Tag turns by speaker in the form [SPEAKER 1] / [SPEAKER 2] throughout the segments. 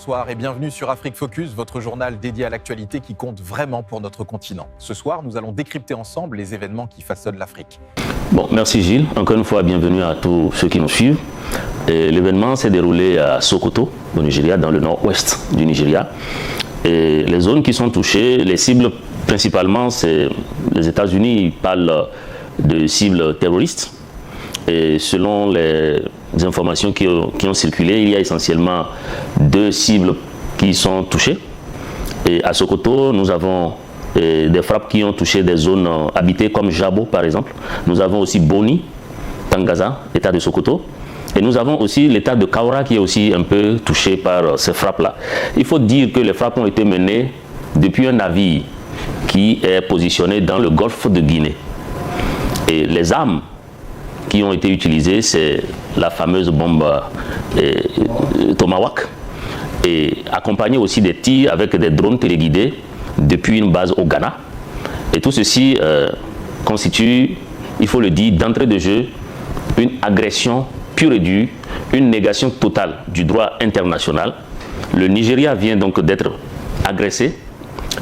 [SPEAKER 1] bonsoir et bienvenue sur Afrique Focus, votre journal dédié à l'actualité qui compte vraiment pour notre continent. Ce soir, nous allons décrypter ensemble les événements qui façonnent l'Afrique.
[SPEAKER 2] Bon, merci Gilles. Encore une fois, bienvenue à tous ceux qui nous suivent. L'événement s'est déroulé à Sokoto, au Nigeria, dans le nord-ouest du Nigeria. Et les zones qui sont touchées, les cibles principalement, c'est les États-Unis. Ils parlent de cibles terroristes. Et selon les informations qui ont circulé, il y a essentiellement 2 cibles qui sont touchées. Et à Sokoto, nous avons des frappes qui ont touché des zones habitées comme Jabo par exemple. Nous avons aussi Boni, Tangaza, état de Sokoto. Et nous avons aussi l'état de Kaura qui est aussi un peu touché par ces frappes-là. Il faut dire que les frappes ont été menées depuis un navire qui est positionné dans le golfe de Guinée. Et les armes qui ont été utilisées, c'est la fameuse bombe Tomahawk, et accompagné aussi des tirs avec des drones téléguidés depuis une base au Ghana. Et tout ceci constitue, il faut le dire, d'entrée de jeu, une agression pure et dure, une négation totale du droit international. Le Nigeria vient donc d'être agressé.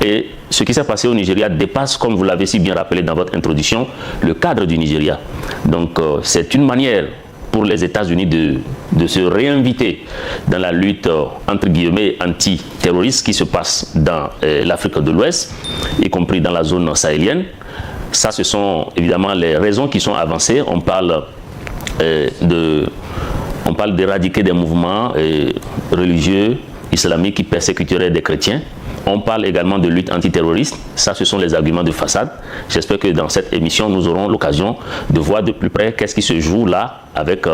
[SPEAKER 2] Et ce qui s'est passé au Nigeria dépasse, comme vous l'avez si bien rappelé dans votre introduction, le cadre du Nigeria. Donc c'est une manière pour les États-Unis de se réinviter dans la lutte entre guillemets anti-terroriste qui se passe dans l'Afrique de l'Ouest, y compris dans la zone sahélienne. Ça, ce sont évidemment les raisons qui sont avancées. On parle d'éradiquer des mouvements religieux islamiques qui persécuteraient des chrétiens. On parle également de lutte antiterroriste. Ça, ce sont les arguments de façade. J'espère que dans cette émission, nous aurons l'occasion de voir de plus près qu'est-ce qui se joue là avec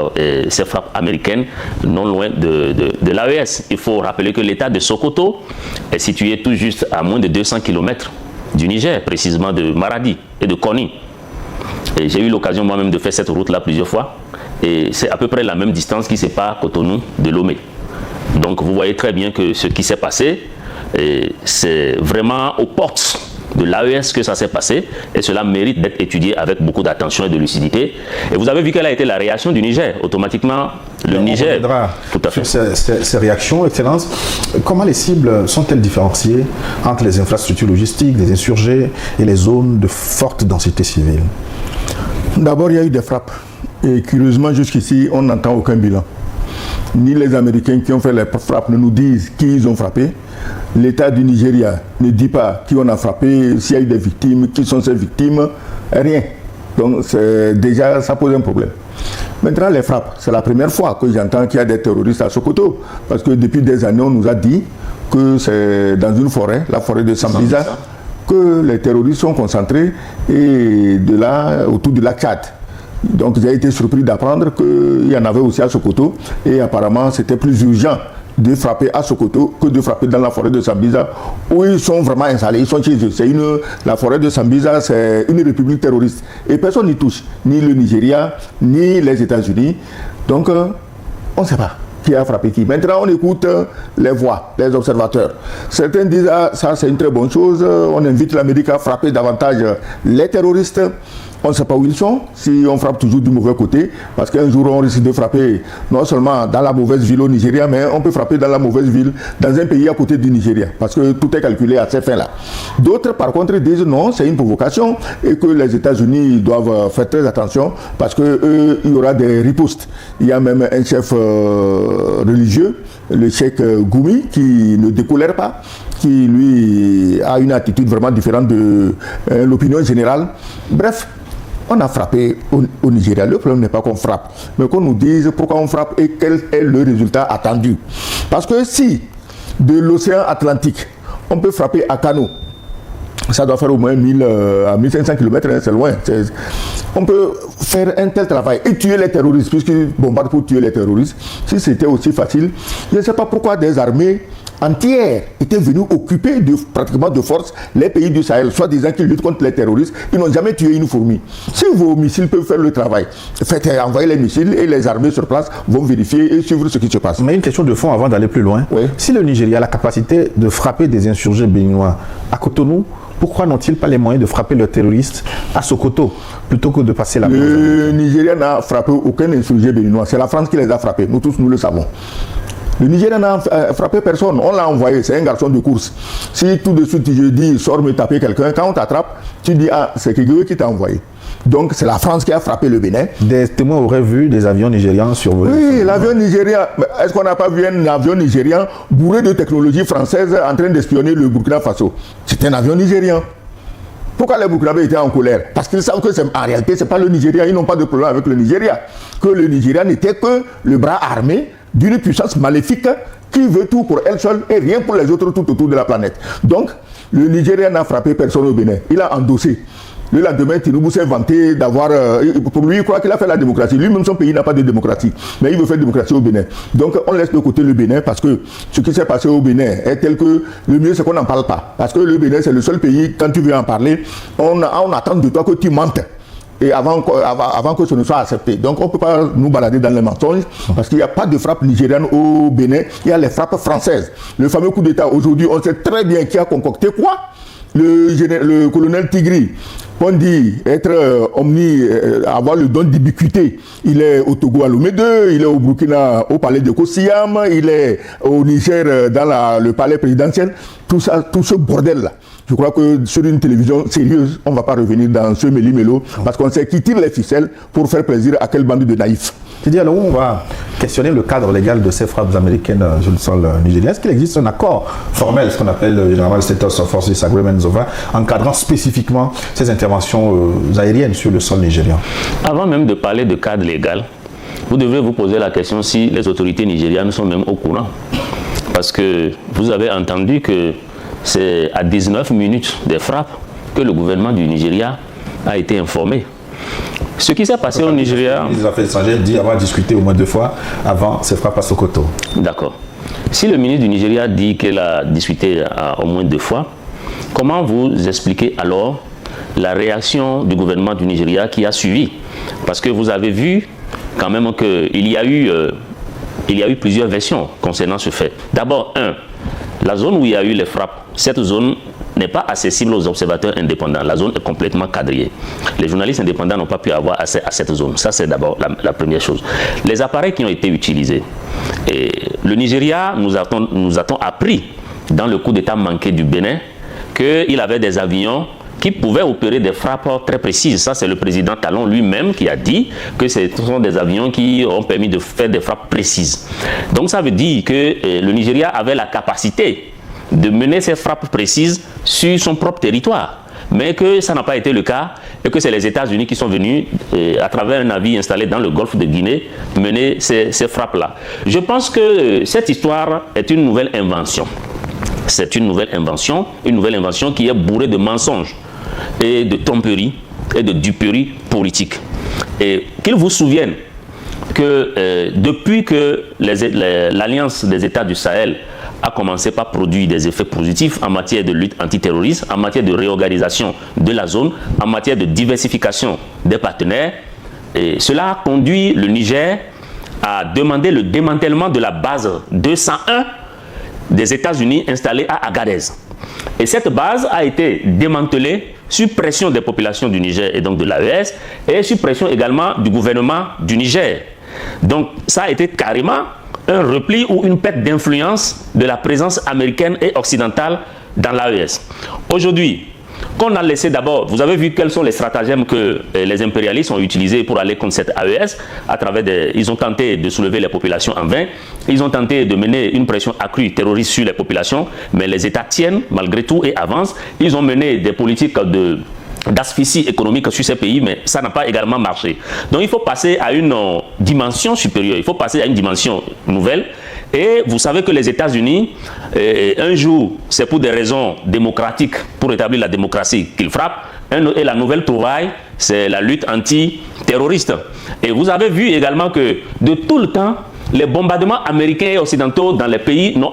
[SPEAKER 2] ces frappes américaines non loin de l'AES. Il faut rappeler que l'état de Sokoto est situé tout juste à moins de 200 km du Niger, précisément de Maradi et de Koni. Et j'ai eu l'occasion moi-même de faire cette route-là plusieurs fois. Et c'est à peu près la même distance qui sépare Cotonou de Lomé. Donc vous voyez très bien que ce qui s'est passé, c'est vraiment aux portes de l'AES que ça s'est passé, et cela mérite d'être étudié avec beaucoup d'attention et de lucidité. Et vous avez vu quelle a été la réaction du Niger. Automatiquement, le Niger...
[SPEAKER 3] Tout à fait. Ces réactions, Excellence, comment les cibles sont-elles différenciées entre les infrastructures logistiques, les insurgés et les zones de forte densité civile?
[SPEAKER 4] D'abord, il y a eu des frappes. Et curieusement, jusqu'ici, on n'entend aucun bilan. Ni les Américains qui ont fait les frappes ne nous disent qui ils ont frappé. L'État du Nigeria ne dit pas qui on a frappé, s'il y a eu des victimes, qui sont ces victimes, rien. Donc déjà, ça pose un problème. Maintenant, les frappes, c'est la première fois que j'entends qu'il y a des terroristes à Sokoto. Parce que depuis des années, on nous a dit que c'est dans une forêt, la forêt de Sambisa, que les terroristes sont concentrés et de là, autour du lac Tchad. Donc j'ai été surpris d'apprendre qu'il y en avait aussi à Sokoto et apparemment c'était plus urgent de frapper à Sokoto que de frapper dans la forêt de Sambisa où ils sont vraiment installés, ils sont chez eux. La forêt de Sambisa, c'est une république terroriste et personne n'y touche, ni le Nigeria, ni les États-Unis. Donc on ne sait pas qui a frappé qui. Maintenant on écoute les voix, les observateurs. Certains disent ça c'est une très bonne chose, on invite l'Amérique à frapper davantage les terroristes. On ne sait pas où ils sont, si on frappe toujours du mauvais côté, parce qu'un jour on risque de frapper non seulement dans la mauvaise ville au Nigeria, mais on peut frapper dans la mauvaise ville dans un pays à côté du Nigeria, parce que tout est calculé à ces fins-là. D'autres par contre disent non, c'est une provocation et que les États-Unis doivent faire très attention parce qu'il y aura des ripostes. Il y a même un chef religieux, le cheikh Goumi, qui ne décolère pas, qui lui a une attitude vraiment différente de l'opinion générale. Bref, on a frappé au Nigeria. Le problème n'est pas qu'on frappe, mais qu'on nous dise pourquoi on frappe et quel est le résultat attendu. Parce que si de l'océan Atlantique, on peut frapper à Kano, ça doit faire au moins 1000 à 1500 km, hein, c'est loin. On peut faire un tel travail et tuer les terroristes, puisqu'ils bombardent pour tuer les terroristes. Si c'était aussi facile, je ne sais pas pourquoi des armées entières étaient venues occuper pratiquement de force les pays du Sahel, soit disant qu'ils luttent contre les terroristes. Ils n'ont jamais tué une fourmi. Si vos missiles peuvent faire le travail, faites envoyer les missiles et les armées sur place vont vérifier et suivre ce qui se passe.
[SPEAKER 3] Mais une question de fond avant d'aller plus loin.
[SPEAKER 4] Oui.
[SPEAKER 3] Si le Nigeria a la capacité de frapper des insurgés béninois à Cotonou, pourquoi n'ont-ils pas les moyens de frapper leurs terroristes à Sokoto plutôt que de passer la main?
[SPEAKER 4] Le Nigeria n'a frappé aucun insurgé béninois. C'est la France qui les a frappés. Nous tous, nous le savons. Le Nigeria n'a frappé personne. On l'a envoyé, c'est un garçon de course. Si tout de suite je dis, sors me taper quelqu'un, quand on t'attrape, tu dis, ah, c'est quelqu'un qui t'a envoyé. Donc c'est la France qui a frappé le Bénin.
[SPEAKER 3] Des témoins auraient vu des avions nigérians survoler.
[SPEAKER 4] Oui, l'avion nigérien. Est-ce qu'on n'a pas vu un avion nigérien bourré de technologie française en train d'espionner le Burkina Faso? C'est un avion nigérien. Pourquoi les Burkinabés étaient en colère? Parce qu'ils savent que en réalité, ce n'est pas le Nigeria. Ils n'ont pas de problème avec le Nigeria. Que le Nigeria n'était que le bras armé d'une puissance maléfique qui veut tout pour elle seule et rien pour les autres tout autour de la planète. Donc, le Nigeria n'a frappé personne au Bénin. Il a endossé. Le lendemain, Tinubu s'est vanté d'avoir... pour lui, il croit qu'il a fait la démocratie. Lui-même, son pays n'a pas de démocratie. Mais il veut faire démocratie au Bénin. Donc, on laisse de côté le Bénin parce que ce qui s'est passé au Bénin est tel que le mieux, c'est qu'on n'en parle pas. Parce que le Bénin, c'est le seul pays, quand tu veux en parler, on attend de toi que tu mentes. Et avant que ce ne soit accepté. Donc, on ne peut pas nous balader dans les mensonges parce qu'il n'y a pas de frappe nigériane au Bénin. Il y a les frappes françaises. Le fameux coup d'État, aujourd'hui, on sait très bien qui a concocté quoi. Le colonel Tigri, on dit être avoir le don d'ubiquité. Il est au Togo à Lomé 2, il est au Burkina au palais de Kossiam, il est au Niger dans le palais présidentiel. Tout ça, tout ce bordel-là. Je crois que sur une télévision sérieuse, on ne va pas revenir dans ce méli-mélo parce qu'on sait qui tire les ficelles pour faire plaisir à quel bande de naïfs.
[SPEAKER 3] C'est-à-dire, alors on va questionner le cadre légal de ces frappes américaines sur le sol nigérien. Est-ce qu'il existe un accord formel, ce qu'on appelle généralement le Status of Forces Agreement, encadrant spécifiquement ces interventions aériennes sur le sol nigérien?
[SPEAKER 2] Avant même de parler de cadre légal, vous devez vous poser la question si les autorités nigérianes sont même au courant. Parce que vous avez entendu que c'est à 19 minutes des frappes que le gouvernement du Nigeria a été informé. Ce qui s'est passé au Nigeria...
[SPEAKER 3] Le ministre des Affaires étrangères dit avoir discuté au moins 2 fois avant ces frappes à Sokoto.
[SPEAKER 2] D'accord. Si le ministre du Nigeria dit qu'elle a discuté au moins 2 fois, comment vous expliquez alors la réaction du gouvernement du Nigeria qui a suivi? Parce que vous avez vu quand même qu'il y a eu plusieurs versions concernant ce fait. D'abord, la zone où il y a eu les frappes, cette zone n'est pas accessible aux observateurs indépendants. La zone est complètement quadrillée. Les journalistes indépendants n'ont pas pu avoir accès à cette zone. Ça, c'est d'abord la première chose. Les appareils qui ont été utilisés. Et le Nigeria nous a-t-on appris dans le coup d'État manqué du Bénin qu'il avait des avions qui pouvaient opérer des frappes très précises. Ça, c'est le président Talon lui-même qui a dit que ce sont des avions qui ont permis de faire des frappes précises. Donc, ça veut dire que le Nigeria avait la capacité de mener ces frappes précises sur son propre territoire. Mais que ça n'a pas été le cas et que c'est les États-Unis qui sont venus, à travers un navire installé dans le golfe de Guinée, mener ces frappes-là. Je pense que cette histoire est une nouvelle invention. C'est une nouvelle invention qui est bourrée de mensonges et de tromperies et de duperies politiques. Et qu'ils vous souviennent que depuis que l'Alliance des États du Sahel a commencé par produire des effets positifs en matière de lutte antiterroriste, en matière de réorganisation de la zone, en matière de diversification des partenaires. Et cela a conduit le Niger à demander le démantèlement de la base 201 des États-Unis installée à Agadez. Et cette base a été démantelée sur pression des populations du Niger et donc de l'AES et sur pression également du gouvernement du Niger. Donc ça a été carrément un repli ou une perte d'influence de la présence américaine et occidentale dans l'AES. Aujourd'hui, qu'on a laissé d'abord, vous avez vu quels sont les stratagèmes que les impérialistes ont utilisés pour aller contre cette AES. Ils ont tenté de soulever les populations en vain. Ils ont tenté de mener une pression accrue terroriste sur les populations, mais les États tiennent malgré tout et avancent. Ils ont mené des politiques d'asphyxie économique sur ces pays, mais ça n'a pas également marché. Donc il faut passer à une dimension supérieure, il faut passer à une dimension nouvelle. Et vous savez que les États-Unis, un jour, c'est pour des raisons démocratiques, pour établir la démocratie qu'ils frappent, et la nouvelle trouvaille, c'est la lutte antiterroriste. Et vous avez vu également que de tout le temps, les bombardements américains et occidentaux dans les pays n'ont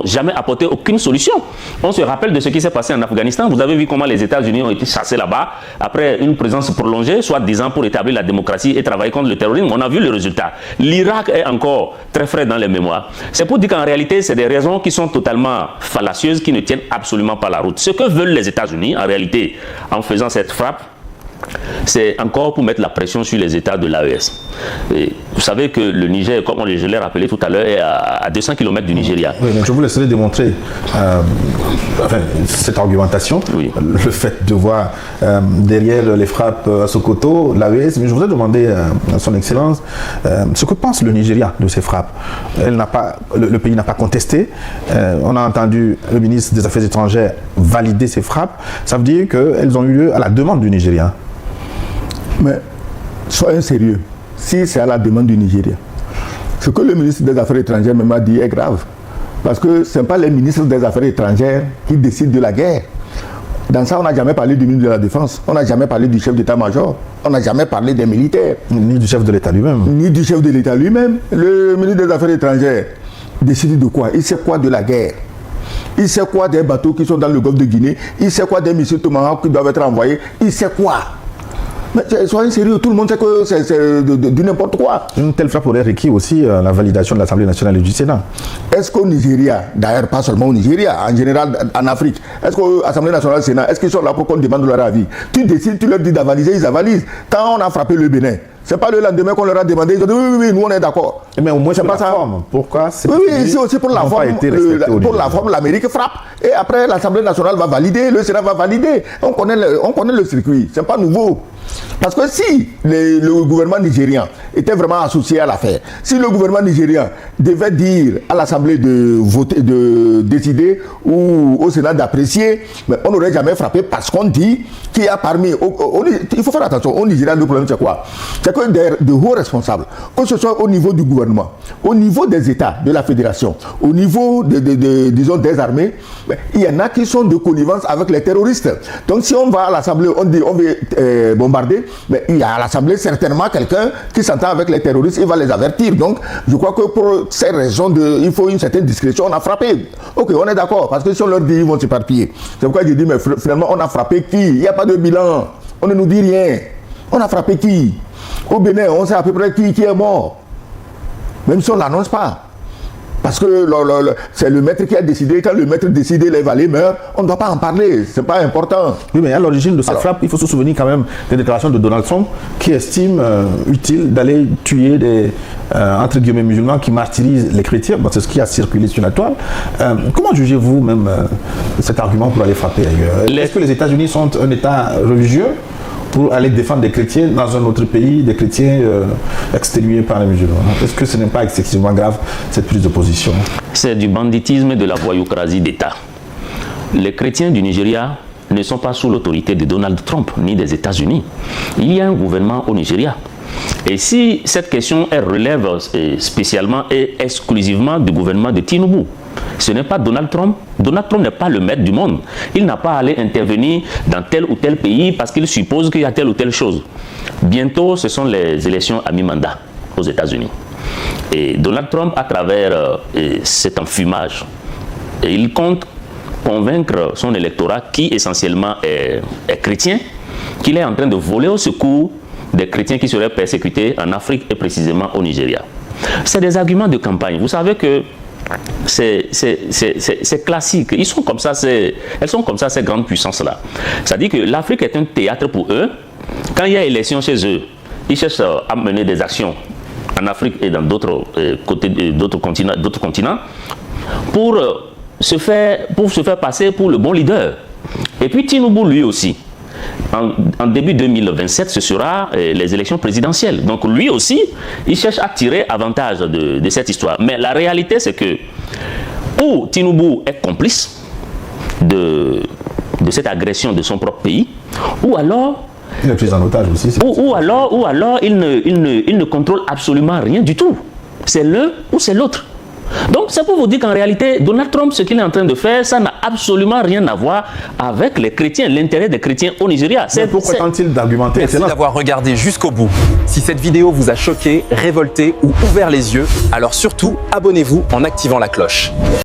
[SPEAKER 2] jamais apporté aucune solution. On se rappelle de ce qui s'est passé en Afghanistan. Vous avez vu comment les États-Unis ont été chassés là-bas après une présence prolongée, soit 10 ans pour établir la démocratie et travailler contre le terrorisme. On a vu le résultat. L'Irak est encore très frais dans les mémoires. C'est pour dire qu'en réalité, c'est des raisons qui sont totalement fallacieuses, qui ne tiennent absolument pas la route. Ce que veulent les États-Unis, en réalité, en faisant cette frappe, c'est encore pour mettre la pression sur les États de l'AES. Vous savez que le Niger, comme je l'ai rappelé tout à l'heure, est à 200 km du Nigeria.
[SPEAKER 3] Oui, mais je vous laisserai démontrer cette argumentation, oui. Le fait de voir derrière les frappes à Sokoto, l'AES, mais je voudrais demander à son Excellence ce que pense le Nigeria de ces frappes. Le pays n'a pas contesté. On a entendu le ministre des Affaires étrangères valider ces frappes. Ça veut dire qu'elles ont eu lieu à la demande du Nigeria.
[SPEAKER 4] Mais soyez sérieux, si c'est à la demande du Nigeria, ce que le ministre des Affaires étrangères m'a dit est grave. Parce que ce n'est pas les ministres des Affaires étrangères qui décident de la guerre. Dans ça, on n'a jamais parlé du ministre de la Défense, on n'a jamais parlé du chef d'état-major, on n'a jamais parlé des militaires.
[SPEAKER 3] Ni du chef de l'État lui-même.
[SPEAKER 4] Ni du chef de l'État lui-même. Le ministre des Affaires étrangères décide de quoi? Il sait quoi de la guerre? Il sait quoi des bateaux qui sont dans le golfe de Guinée? Il sait quoi des missiles Tomahawk qui doivent être envoyés? Il sait quoi? Mais soyez sérieux, tout le monde sait que c'est du n'importe quoi.
[SPEAKER 3] Une telle frappe aurait requis aussi la validation de l'Assemblée nationale et du Sénat.
[SPEAKER 4] Est-ce qu'au Nigeria, d'ailleurs pas seulement au Nigeria, en général en Afrique, est-ce qu'à l'Assemblée nationale et au Sénat, est-ce qu'ils sont là pour qu'on demande leur avis? Tu décides, tu leur dis d'avaliser, ils avalisent. Quand on a frappé le Bénin, c'est pas le lendemain qu'on leur a demandé, ils ont dit oui, nous on est d'accord.
[SPEAKER 3] Mais au moins c'est pas ça. Forme. Pourquoi
[SPEAKER 4] oui, ici aussi pour la forme. Pour la forme, l'Amérique frappe. Et après, l'Assemblée nationale va valider, le Sénat va valider. On connaît le circuit, c'est pas nouveau. Parce que si le gouvernement nigérian était vraiment associé à l'affaire, si le gouvernement nigérian devait dire à l'Assemblée de voter, de décider ou au Sénat d'apprécier, on n'aurait jamais frappé parce qu'on dit qu'il y a parmi... il faut faire attention, au Nigeria, le problème c'est quoi? C'est que de hauts responsables, que ce soit au niveau du gouvernement, au niveau des États, de la fédération, au niveau disons, des armées, il y en a qui sont de connivence avec les terroristes. Donc si on va à l'Assemblée, on dit on veut bombarder, mais il y a à l'Assemblée certainement quelqu'un qui s'entend avec les terroristes, il va les avertir. Donc, je crois que pour ces raisons, il faut une certaine discrétion. On a frappé. Ok, on est d'accord, parce que si on leur dit, ils vont s'éparpiller. C'est pourquoi je dis, mais finalement, on a frappé qui? Il n'y a pas de bilan. On ne nous dit rien. On a frappé qui? Au Bénin, on sait à peu près qui est mort. Même si on ne l'annonce pas. Parce que c'est le maître qui a décidé. Quand le maître décide, les valets meurent, on ne doit pas en parler. Ce n'est pas important.
[SPEAKER 3] Oui, mais à l'origine de cette frappe, il faut se souvenir quand même des déclarations de Donald Trump qui estime utile d'aller tuer des, entre guillemets, musulmans qui martyrisent les chrétiens. Bon, c'est ce qui a circulé sur la toile. Comment jugez-vous même cet argument pour aller frapper ailleurs? Est-ce que les États-Unis sont un État religieux pour aller défendre des chrétiens dans un autre pays, des chrétiens exténués par les musulmans? Est-ce que ce n'est pas excessivement grave, cette prise de position?
[SPEAKER 2] C'est du banditisme et de la voyoucrasie d'État. Les chrétiens du Nigeria ne sont pas sous l'autorité de Donald Trump, ni des États-Unis. Il y a un gouvernement au Nigeria. Et si cette question elle relève spécialement et exclusivement du gouvernement de Tinubu, ce n'est pas Donald Trump. Donald Trump n'est pas le maître du monde. Il n'a pas à aller intervenir dans tel ou tel pays parce qu'il suppose qu'il y a telle ou telle chose. Bientôt, ce sont les élections à mi-mandat aux États-Unis. Et Donald Trump, à travers cet enfumage, il compte convaincre son électorat, qui essentiellement est chrétien, qu'il est en train de voler au secours des chrétiens qui seraient persécutés en Afrique et précisément au Nigeria. C'est des arguments de campagne. Vous savez que c'est classique. Elles sont comme ça, ces grandes puissances-là. Ça-à-dire que l'Afrique est un théâtre pour eux. Quand il y a élection chez eux, ils cherchent à mener des actions en Afrique et dans d'autres continents pour se faire passer pour le bon leader. Et puis Tinubu, lui aussi, en début 2027, ce sera les élections présidentielles. Donc lui aussi, il cherche à tirer avantage de cette histoire. Mais la réalité, c'est que ou Tinubu est complice de cette agression de son propre pays, ou alors
[SPEAKER 3] il est pris en otage aussi.
[SPEAKER 2] Ou alors il ne contrôle absolument rien du tout. C'est l'un ou c'est l'autre. Donc c'est pour vous dire qu'en réalité, Donald Trump, ce qu'il est en train de faire, ça n'a absolument rien à voir avec les chrétiens, l'intérêt des chrétiens au Nigeria.
[SPEAKER 3] Pourquoi tente-t-il d'argumenter?
[SPEAKER 1] Merci d'avoir regardé jusqu'au bout. Si cette vidéo vous a choqué, révolté ou ouvert les yeux, alors surtout, abonnez-vous en activant la cloche.